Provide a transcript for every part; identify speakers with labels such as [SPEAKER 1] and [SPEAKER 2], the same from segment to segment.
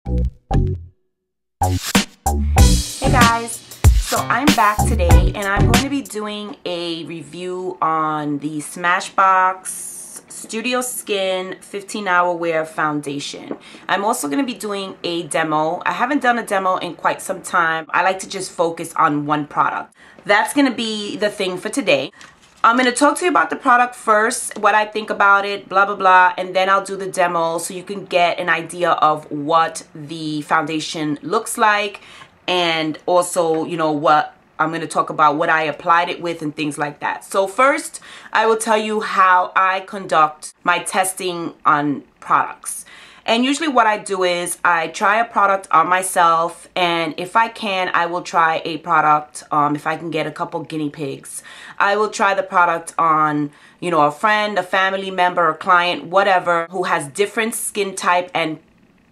[SPEAKER 1] Hey guys, so I'm back today and I'm going to be doing a review on the Smashbox Studio Skin 15-Hour Wear Foundation. I'm also going to be doing a demo. I haven't done a demo in quite some time. I like to just focus on one product. That's going to be the thing for today. I'm going to talk to you about the product first, what I think about it, blah, blah, blah, and then I'll do the demo so you can get an idea of what the foundation looks like, and also, you know, what I'm going to talk about what I applied it with and things like that. So first, I will tell you how I conduct my testing on products. And usually what I do is I try a product on myself, and if I can, I will try a product, if I can get a couple guinea pigs. I will try the product on, you know, a friend, a family member, a client, whatever, who has different skin type and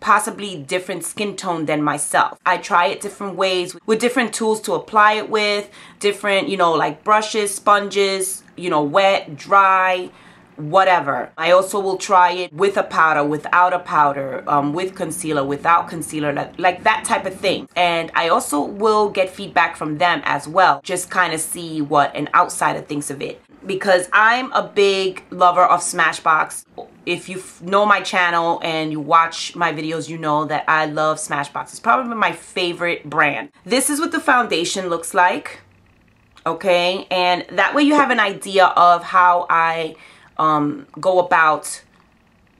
[SPEAKER 1] possibly different skin tone than myself. I try it different ways with different tools to apply it with, different, you know, like brushes, sponges, you know, wet, dry, whatever. I also will try it with a powder, without a powder, with concealer, without concealer, like that type of thing. And I also will get feedback from them as well, just kind of see what an outsider thinks of it, because I'm a big lover of Smashbox. If you know my channel and you watch my videos, you know that I love Smashbox. It's probably my favorite brand. This is what the foundation looks like, okay? And that way you have an idea of how I go about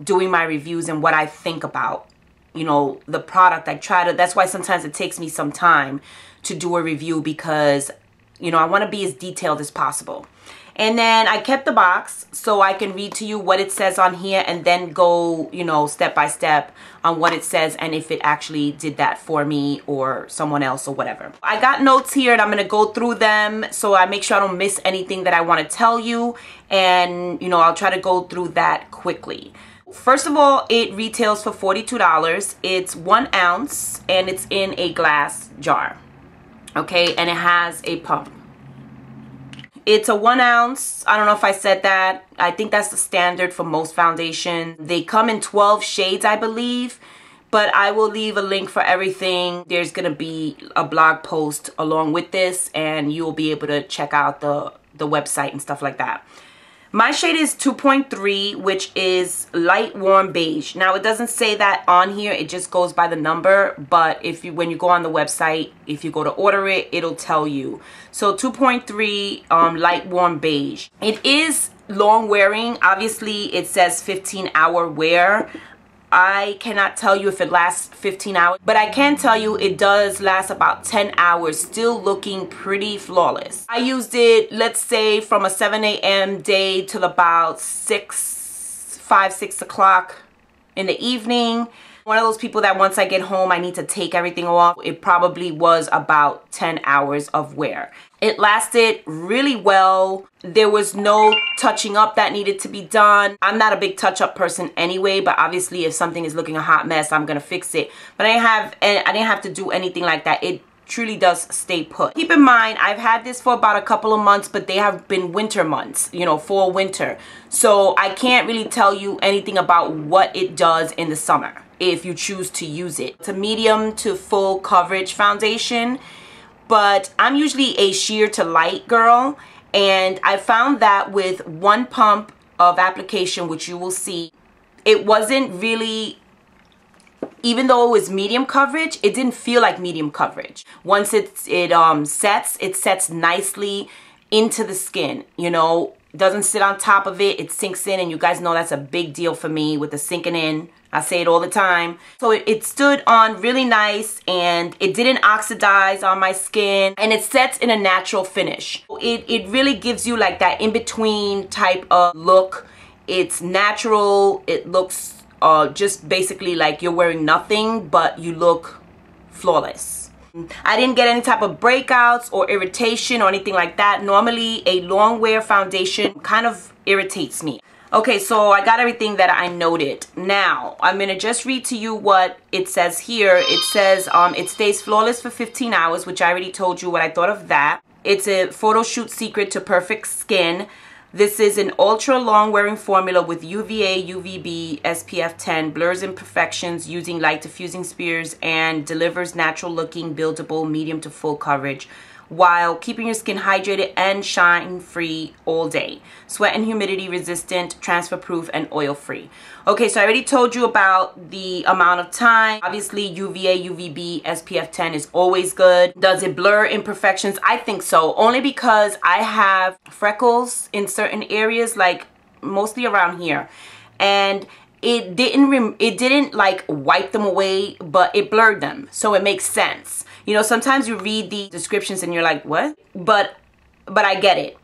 [SPEAKER 1] doing my reviews and what I think about, you know, the product. That's why sometimes it takes me some time to do a review, because, you know, I want to be as detailed as possible. And then I kept the box so I can read to you what it says on here and then go, you know, step by step on what it says and if it actually did that for me or someone else or whatever. I got notes here and I'm going to go through them so I make sure I don't miss anything that I want to tell you. And, you know, I'll try to go through that quickly. First of all, it retails for $42. It's 1 ounce and it's in a glass jar. Okay, and it has a pump. It's a 1 ounce. I don't know if I said that. I think that's the standard for most foundations. They come in 12 shades, I believe, but I will leave a link for everything. There's going to be a blog post along with this, and you will be able to check out the website and stuff like that. My shade is 2.3, which is light warm beige. Now, it doesn't say that on here. It just goes by the number. But when you go on the website, if you go to order it, it'll tell you. So 2.3 light warm beige. It is long wearing. Obviously, it says 15-hour wear. I cannot tell you if it lasts 15 hours, but I can tell you it does last about 10 hours, still looking pretty flawless. I used it, let's say, from a 7 a.m. day till about 5, 6 o'clock in the evening. One of those people that once I get home, I need to take everything off. It probably was about 10 hours of wear. It lasted really well. There was no touching up that needed to be done. I'm not a big touch-up person anyway, but obviously if something is looking a hot mess, I'm gonna fix it. But I didn't have to do anything like that. It truly does stay put. Keep in mind, I've had this for about a couple of months, but they have been winter months, you know, fall, winter. So I can't really tell you anything about what it does in the summer if you choose to use it. It's a medium to full coverage foundation, but I'm usually a sheer to light girl, and I found that with 1 pump of application, which you will see, it wasn't really, even though it was medium coverage, it didn't feel like medium coverage. Once it sets nicely into the skin, you know, doesn't sit on top of it, it sinks in, and you guys know that's a big deal for me with the sinking in. I say it all the time. So it stood on really nice, and it didn't oxidize on my skin, and it sets in a natural finish. It really gives you like that in-between type of look. It's natural. It looks just basically like you're wearing nothing, but you look flawless. I didn't get any type of breakouts or irritation or anything like that. Normally, a long wear foundation kind of irritates me. Okay, so I got everything that I noted. Now, I'm going to just read to you what it says here. It says it stays flawless for 15 hours, which I already told you what I thought of that. It's a photo shoot secret to perfect skin. This is an ultra long wearing formula with UVA, UVB, SPF 10, blurs imperfections using light diffusing spheres, and delivers natural looking, buildable, medium to full coverage while keeping your skin hydrated and shine free all day. Sweat and humidity resistant, transfer proof, and oil free. Okay, so I already told you about the amount of time. Obviously UVA, UVB, SPF 10 is always good. Does it blur imperfections? I think so, only because I have freckles in certain areas, like mostly around here, and it didn't like wipe them away, but it blurred them, so it makes sense. You know, sometimes you read the descriptions and you're like, what? But I get it.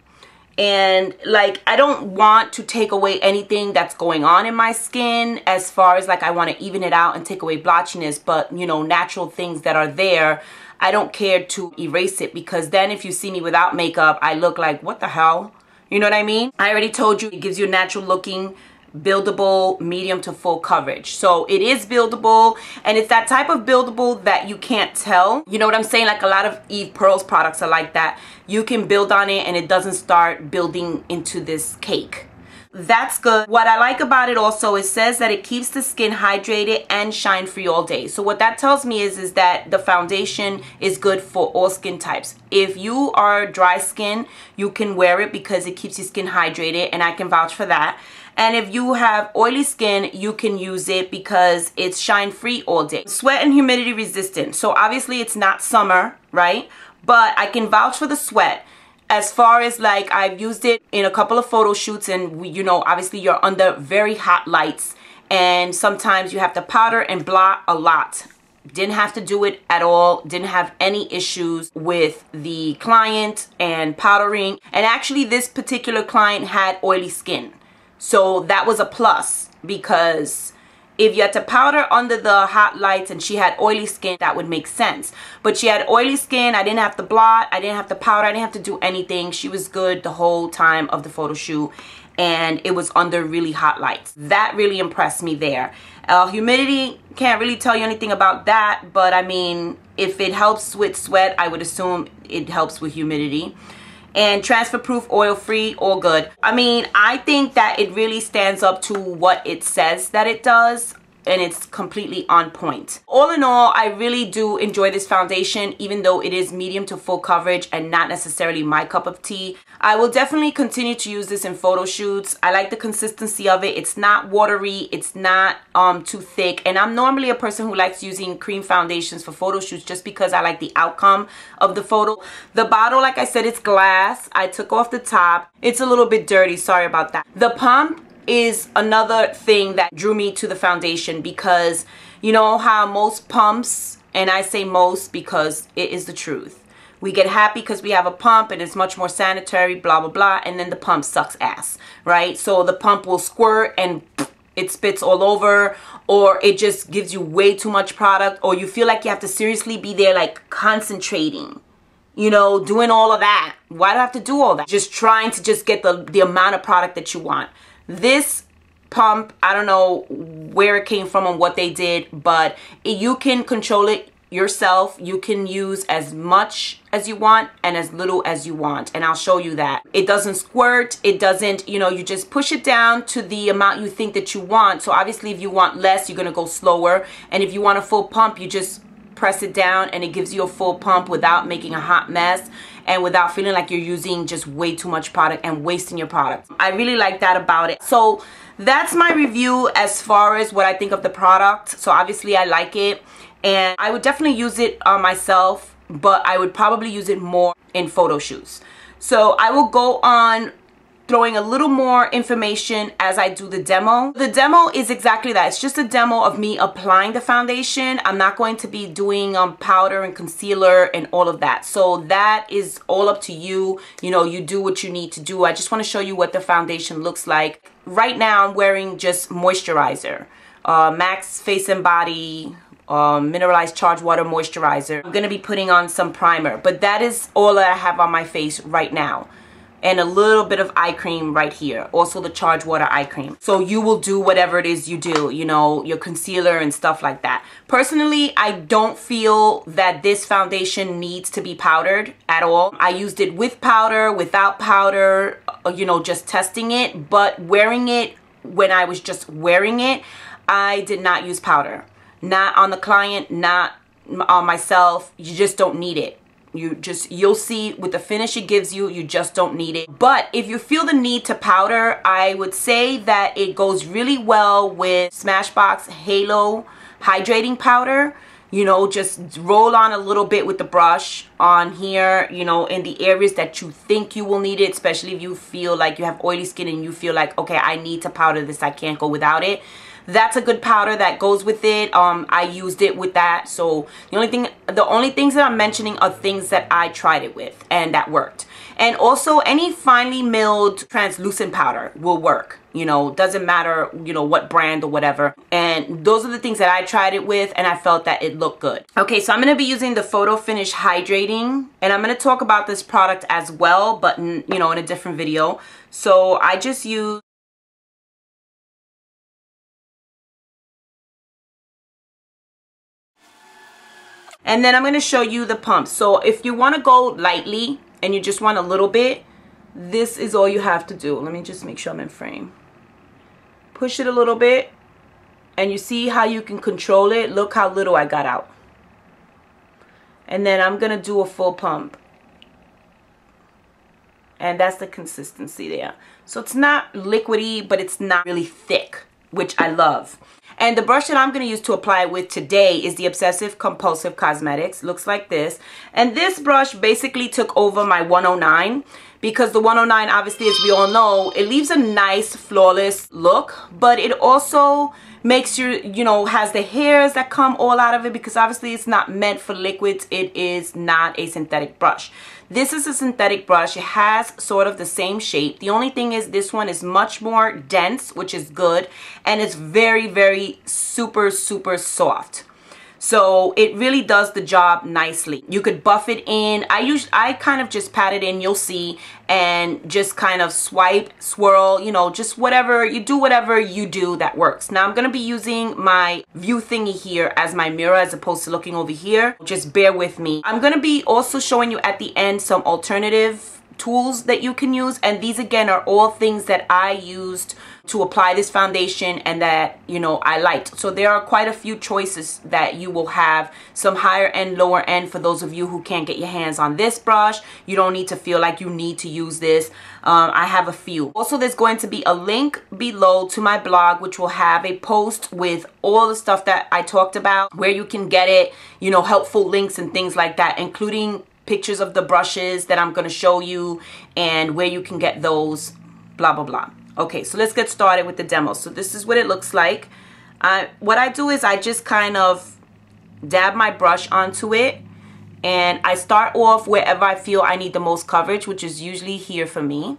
[SPEAKER 1] And like, I don't want to take away anything that's going on in my skin, as far as like I want to even it out and take away blotchiness, but you know, natural things that are there, I don't care to erase it, because then if you see me without makeup, I look like, what the hell? You know what I mean? I already told you it gives you a natural looking, buildable, medium to full coverage. So it is buildable, and it's that type of buildable that you can't tell. You know what I'm saying? Like a lot of Eve Pearl's products are like that. You can build on it and it doesn't start building into this cake. That's good. What I like about it also, it says that it keeps the skin hydrated and shine free all day. So what that tells me is that the foundation is good for all skin types. If you are dry skin, you can wear it because it keeps your skin hydrated, and I can vouch for that. And if you have oily skin, you can use it because it's shine free all day. Sweat and humidity resistant. So obviously it's not summer, right? But I can vouch for the sweat. As far as like, I've used it in a couple of photo shoots, and you know, obviously you're under very hot lights, and sometimes you have to powder and blot a lot. Didn't have to do it at all. Didn't have any issues with the client and powdering. And actually this particular client had oily skin. So that was a plus, because if you had to powder under the hot lights and she had oily skin, that would make sense. But she had oily skin. I didn't have to blot. I didn't have to powder. I didn't have to do anything. She was good the whole time of the photo shoot, and it was under really hot lights. That really impressed me there. Humidity, can't really tell you anything about that, but I mean, if it helps with sweat, I would assume it helps with humidity. And transfer proof, oil free, all good. I mean, I think that it really stands up to what it says that it does, and it's completely on point. All in all, I really do enjoy this foundation, even though it is medium to full coverage and not necessarily my cup of tea. I will definitely continue to use this in photo shoots. I like the consistency of it. It's not watery, it's not too thick, and I'm normally a person who likes using cream foundations for photo shoots just because I like the outcome of the photo. The bottle, like I said, it's glass. I took off the top. It's a little bit dirty, sorry about that. The pump is another thing that drew me to the foundation, because you know how most pumps, and I say most because it is the truth, we get happy because we have a pump and it's much more sanitary, blah blah blah, and then the pump sucks ass, right? So the pump will squirt and it spits all over, or it just gives you way too much product, or you feel like you have to seriously be there like concentrating, you know, doing all of that. Why do I have to do all that? Just trying to just get the amount of product that you want. This pump, I don't know where it came from and what they did, but you can control it yourself. You can use as much as you want and as little as you want, and I'll show you that. It doesn't squirt, it doesn't, you know, you just push it down to the amount you think that you want. So obviously if you want less, you're gonna go slower, and if you want a full pump, you just press it down and it gives you a full pump without making a hot mess and without feeling like you're using just way too much product and wasting your product. I really like that about it. So that's my review as far as what I think of the product. So obviously I like it, and I would definitely use it on myself, but I would probably use it more in photo shoots. So I will go on throwing a little more information as I do the demo. The demo is exactly that. It's just a demo of me applying the foundation. I'm not going to be doing powder and concealer and all of that. So that is all up to you. You know, you do what you need to do. I just want to show you what the foundation looks like. Right now I'm wearing just moisturizer. Max Face and Body mineralized charged water moisturizer. I'm going to be putting on some primer, but that is all that I have on my face right now. And a little bit of eye cream right here, also the charged water eye cream. So you will do whatever it is you do, you know, your concealer and stuff like that. Personally, I don't feel that this foundation needs to be powdered at all. I used it with powder, without powder, you know, just testing it, but wearing it, when I was just wearing it, I did not use powder. Not on the client, not on myself. You just don't need it. You'll see with the finish it gives you, you just don't need it. But if you feel the need to powder, I would say that it goes really well with Smashbox Halo Hydrating Powder. You know, just roll on a little bit with the brush on here, you know, in the areas that you think you will need it, especially if you feel like you have oily skin and you feel like, okay, I need to powder this, I can't go without it. That's a good powder that goes with it. I used it with that. So the only things that I'm mentioning are things that I tried it with and that worked. And also any finely milled translucent powder will work. You know, doesn't matter, you know, what brand or whatever. And those are the things that I tried it with and I felt that it looked good. Okay, so I'm going to be using the Photo Finish Hydrating, and I'm going to talk about this product as well, but you know, in a different video. So I just use and then I'm going to show you the pump. So if you want to go lightly and you just want a little bit, this is all you have to do. Let me just make sure I'm in frame. Push it a little bit and you see how you can control it. Look how little I got out. And then I'm going to do a full pump. And that's the consistency there. So it's not liquidy, but it's not really thick, which I love. And the brush that I'm going to use to apply it with today is the Obsessive Compulsive Cosmetics. Looks like this. And this brush basically took over my 109, because the 109, obviously, as we all know, it leaves a nice flawless look, but it also makes you know, has the hairs that come all out of it, because obviously it's not meant for liquids. It is not a synthetic brush. This is a synthetic brush. It has sort of the same shape. The only thing is this one is much more dense, which is good, and it's very, very super soft. So it really does the job nicely. You could buff it in. I kind of just pat it in, you'll see, and just kind of swipe, swirl, you know, just whatever you do, whatever you do that works. Now I'm going to be using my view thingy here as my mirror as opposed to looking over here. Just bear with me. I'm going to be also showing you at the end some alternative tools that you can use, and these again are all things that I used to apply this foundation and that, you know, I liked. So there are quite a few choices that you will have, some higher end, lower end. For those of you who can't get your hands on this brush, you don't need to feel like you need to use this. I have a few. Also, there's going to be a link below to my blog, which will have a post with all the stuff that I talked about, where you can get it, you know, helpful links and things like that, including pictures of the brushes that I'm going to show you and where you can get those, blah, blah, blah. Okay, so let's get started with the demo. So this is what it looks like. What I do is I just kind of dab my brush onto it, and I start off wherever I feel I need the most coverage, which is usually here for me.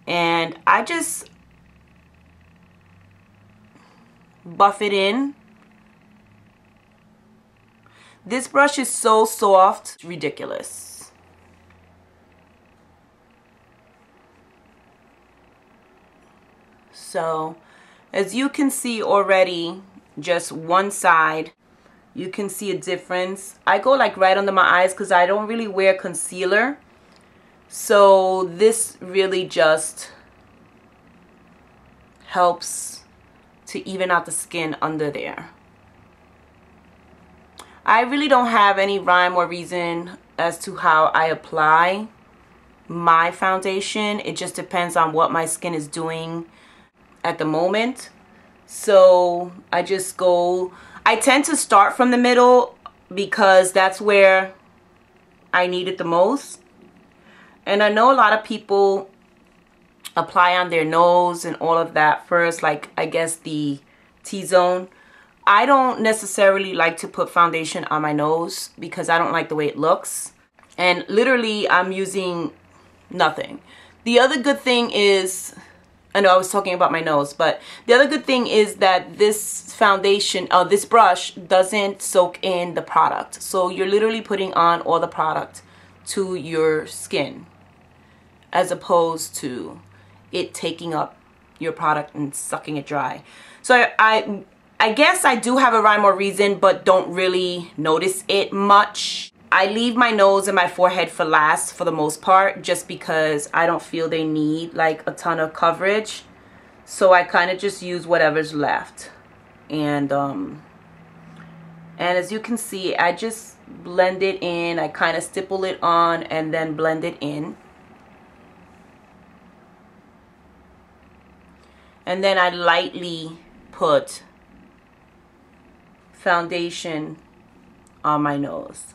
[SPEAKER 1] And I just buff it in. This brush is so soft, it's ridiculous. So as you can see already, just one side, you can see a difference. I go like right under my eyes because I don't really wear concealer. So this really just helps to even out the skin under there. I really don't have any rhyme or reason as to how I apply my foundation. It just depends on what my skin is doing at the moment. So I just go, I tend to start from the middle because that's where I need it the most. And I know a lot of people apply on their nose and all of that first, like I guess the T-zone. I don't necessarily like to put foundation on my nose because I don't like the way it looks. And literally I'm using nothing. The other good thing is, I know I was talking about my nose, but the other good thing is that this foundation, this brush doesn't soak in the product. So you're literally putting on all the product to your skin, as opposed to it taking up your product and sucking it dry. So I guess I do have a rhyme or reason, but don't really notice it much. I leave my nose and my forehead for last for the most part, just because I don't feel they need like a ton of coverage. So I kind of just use whatever's left. And as you can see, I just blend it in. I kind of stipple it on and then blend it in. And then I lightly put foundation on my nose.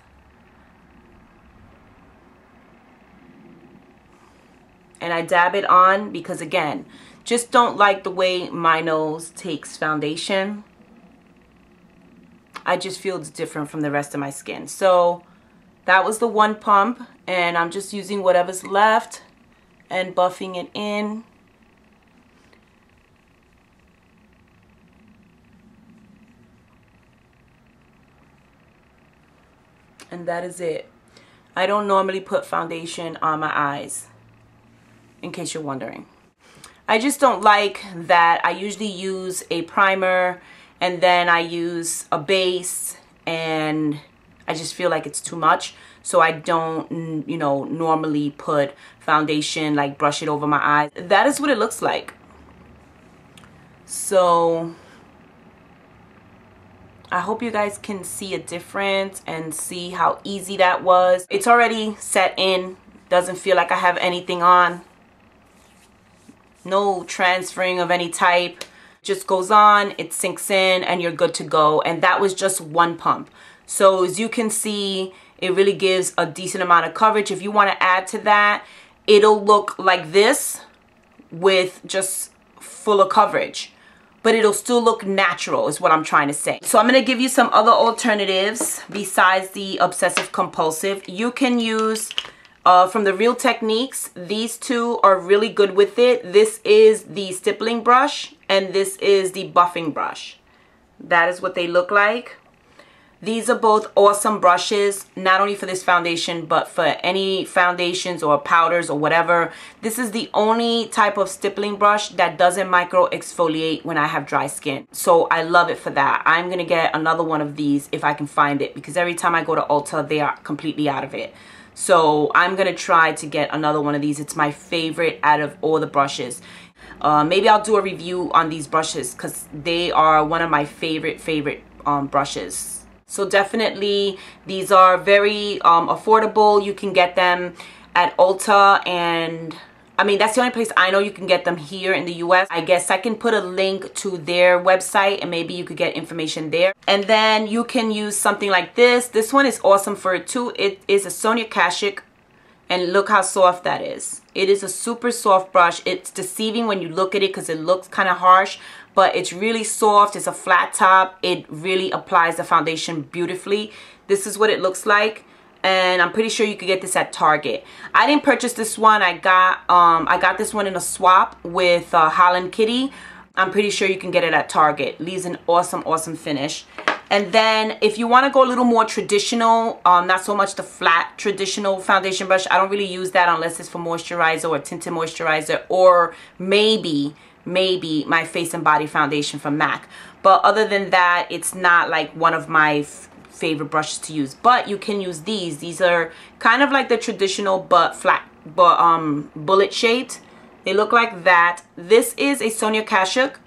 [SPEAKER 1] And I dab it on because, again, just don't like the way my nose takes foundation. I just feel it's different from the rest of my skin. So that was the one pump, and I'm just using whatever's left and buffing it in. And that is it. I don't normally put foundation on my eyes, in case you're wondering. I just don't like that. I usually use a primer and then I use a base, and I just feel like it's too much. So I don't, you know, normally put foundation, like brush it over my eyes. That is what it looks like. So I hope you guys can see a difference and see how easy that was. It's already set in. Doesn't feel like I have anything on. No transferring of any type. Just goes on, it sinks in, and you're good to go. And that was just one pump. So as you can see, it really gives a decent amount of coverage. If you want to add to that, it'll look like this with just fuller coverage. But it'll still look natural is what I'm trying to say. So I'm going to give you some other alternatives besides the obsessive compulsive. You can use from the Real Techniques. These two are really good with it. This is the stippling brush and this is the buffing brush. That is what they look like. These are both awesome brushes, not only for this foundation, but for any foundations or powders or whatever. This is the only type of stippling brush that doesn't micro exfoliate when I have dry skin. So I love it for that. I'm going to get another one of these if I can find it, because every time I go to Ulta, they are completely out of it. So I'm going to try to get another one of these. It's my favorite out of all the brushes. Maybe I'll do a review on these brushes because they are one of my favorite brushes. So definitely, these are very affordable. You can get them at Ulta, and I mean, that's the only place I know you can get them here in the US. I guess I can put a link to their website and maybe you could get information there. And then you can use something like this. This one is awesome for it too. It is a Sonia Kashuk, and look how soft that is. It is a super soft brush. It's deceiving when you look at it because it looks kind of harsh, but it's really soft. It's a flat top. It really applies the foundation beautifully. This is what it looks like, and I'm pretty sure you could get this at Target. I didn't purchase this one. I got this one in a swap with Holland Kitty. I'm pretty sure you can get it at Target. Leaves an awesome finish. And then if you want to go a little more traditional, not so much the flat traditional foundation brush, I don't really use that unless it's for moisturizer or tinted moisturizer, or maybe my face and body foundation from MAC. But other than that, it's not like one of my favorite brushes to use. But you can use these. These are kind of like the traditional but flat, but bullet shaped. They look like that. This is a Sonia Kashuk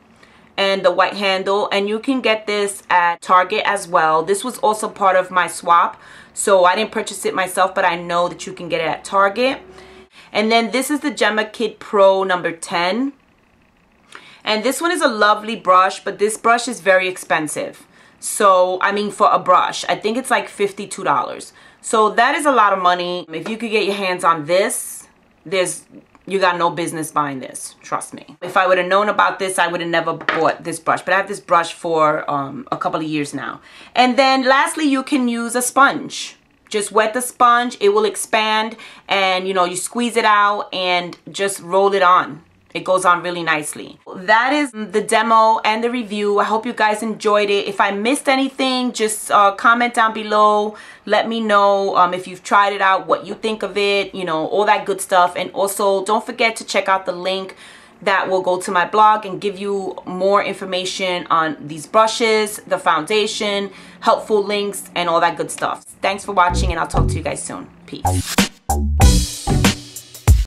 [SPEAKER 1] and the white handle, and you can get this at Target as well. This was also part of my swap, so I didn't purchase it myself, but I know that you can get it at Target. And then this is the Gemma Kid Pro number 10, and this one is a lovely brush, but this brush is very expensive. So I mean, for a brush, I think it's like $52. So that is a lot of money. If you could get your hands on this, you got no business buying this, trust me. If I would have known about this, I would have never bought this brush. But I have this brush for a couple of years now. And then lastly, you can use a sponge. Just wet the sponge, it will expand, and you know, you squeeze it out and just roll it on. It goes on really nicely. That is the demo and the review. I hope you guys enjoyed it. If I missed anything, just comment down below. Let me know if you've tried it out, what you think of it, you know, all that good stuff. And also, don't forget to check out the link that will go to my blog and give you more information on these brushes, the foundation, helpful links, and all that good stuff. Thanks for watching, and I'll talk to you guys soon. Peace.